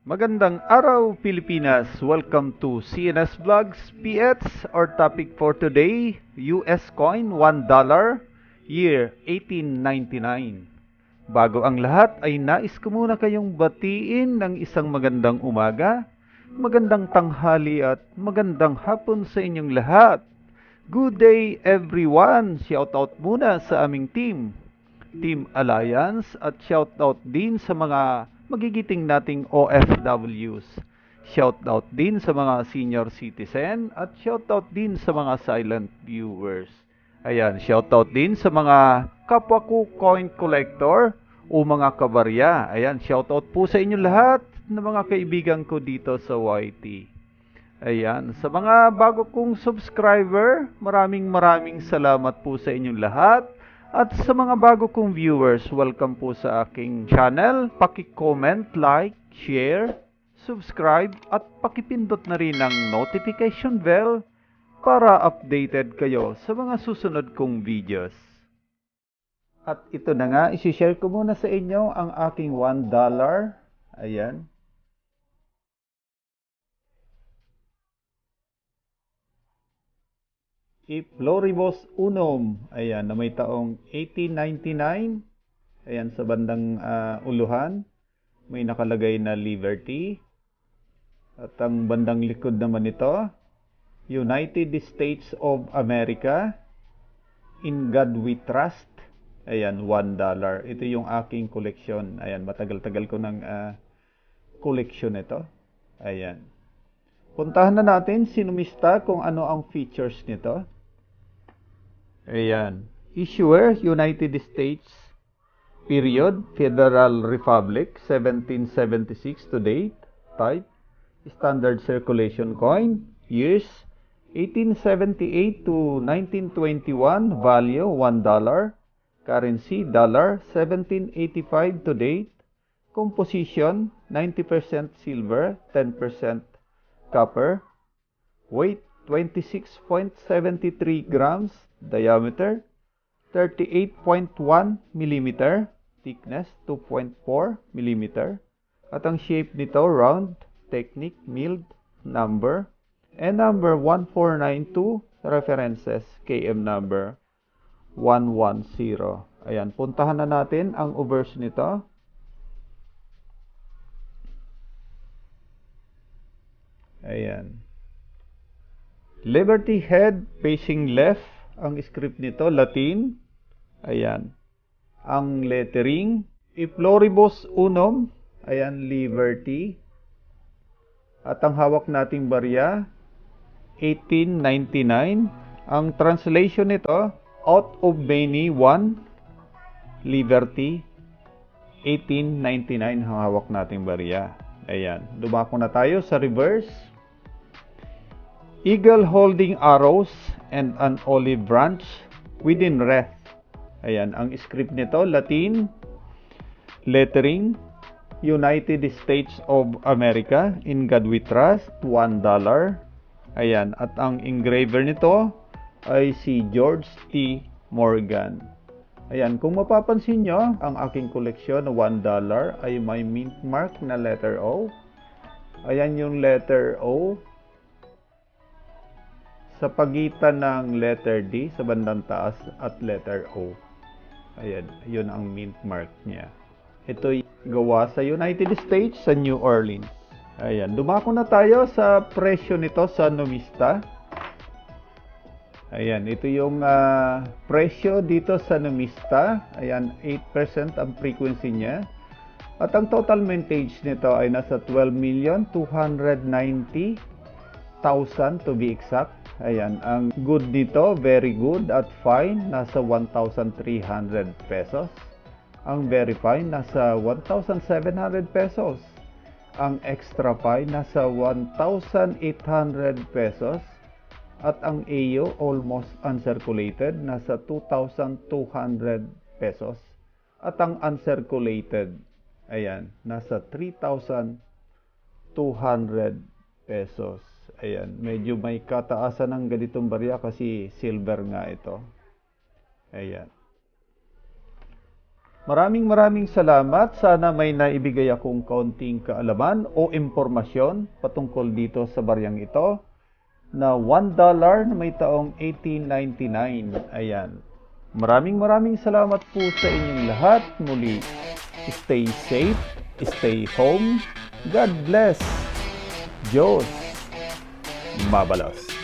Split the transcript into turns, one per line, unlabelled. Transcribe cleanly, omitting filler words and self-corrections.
Magandang araw, Pilipinas! Welcome to CNS Vlogs PX. Our topic for today, US coin $1, year 1899. Bago ang lahat ay nais ko muna kayong batiin ng isang magandang umaga, magandang tanghali at magandang hapon sa inyong lahat. Good day everyone! Shoutout muna sa aming Team Alliance at shoutout din sa mga magigiting nating OFWs. Shoutout din sa mga senior citizen at shoutout din sa mga silent viewers. Ayan, shoutout din sa mga kapwa ko coin collector o mga kabarya. Ayan, shoutout po sa inyo lahat ng mga kaibigan ko dito sa YT. Ayan, sa mga bago kong subscriber, maraming salamat po sa inyong lahat. At sa mga bago kong viewers, welcome po sa aking channel. Paki-comment, like, share, subscribe, at pakipindot na rin ang notification bell para updated kayo sa mga susunod kong videos. At ito na nga, isi-share ko muna sa inyo ang aking $1. Ayan. Floribus Unum, ayan, na may taong 1899, ayan, sa bandang uluhan, may nakalagay na Liberty, at ang bandang likod naman nito, United States of America, In God We Trust, ayan, $1. Ito yung aking koleksyon, ayan, matagal-tagal ko ng koleksyon ito, ayan. Puntahan na natin, sinumista kung ano ang features nito. Ayan. Issuer, United States, period, Federal Republic, 1776 to date. Type, standard circulation coin. Years, 1878 to 1921. Value, $1. Currency, dollar, 1785 to date. Composition, 90% silver, 10% copper. Weight, 26.73 grams. Diameter, 38.1 mm. Thickness, 2.4 mm. At ang shape nito, round. Technique, milled. Number. And number 1492. References, KM number 110. Ayan, puntahan na natin ang obverse nito. Ayan. Liberty head facing left. Ang script nito, Latin. Ayan. Ang lettering, Floribus Unum. Ayan, Liberty. At ang hawak nating barya, 1899. Ang translation nito, Out of Many One, Liberty. 1899 ang hawak nating barya. Ayan. Dumako na tayo sa reverse. Eagle holding arrows and an olive branch within wreath. Ayan, ang script nito, Latin. Lettering, United States of America, In God We Trust, $1. Ayan, at ang engraver nito ay si George T. Morgan. Ayan, kung mapapansin nyo, ang aking koleksyon na $1 ay may mint mark na letter O. Ayan yung letter O sa pagitan ng letter D sa bandang taas at letter O. Ayan, yun ang mint mark niya. Ito'y gawa sa United States, sa New Orleans. Ayan, dumako na tayo sa presyo nito sa numista. Ayan, ito yung presyo dito sa numista. Ayan, 8% ang frequency niya. At ang total mintage nito ay nasa 12,290,000 to be exact. Ayan, ang good dito, very good at fine, nasa 1,300 pesos. Ang very fine, nasa 1,700 pesos. Ang extra fine, nasa 1,800 pesos. At ang AO, almost uncirculated, nasa 2,200 pesos. At ang uncirculated, ayan, nasa 3,200 pesos. Ayan, medyo may kataasan ng ganitong barya kasi silver nga ito. Ayan. Maraming salamat. Sana may naibigay akong kaunting kaalaman o impormasyon patungkol dito sa baryang ito na $1 na may taong 1899. Ayan. Maraming salamat po sa inyong lahat. Muli, stay safe, stay home. God bless. Diyos mabalos.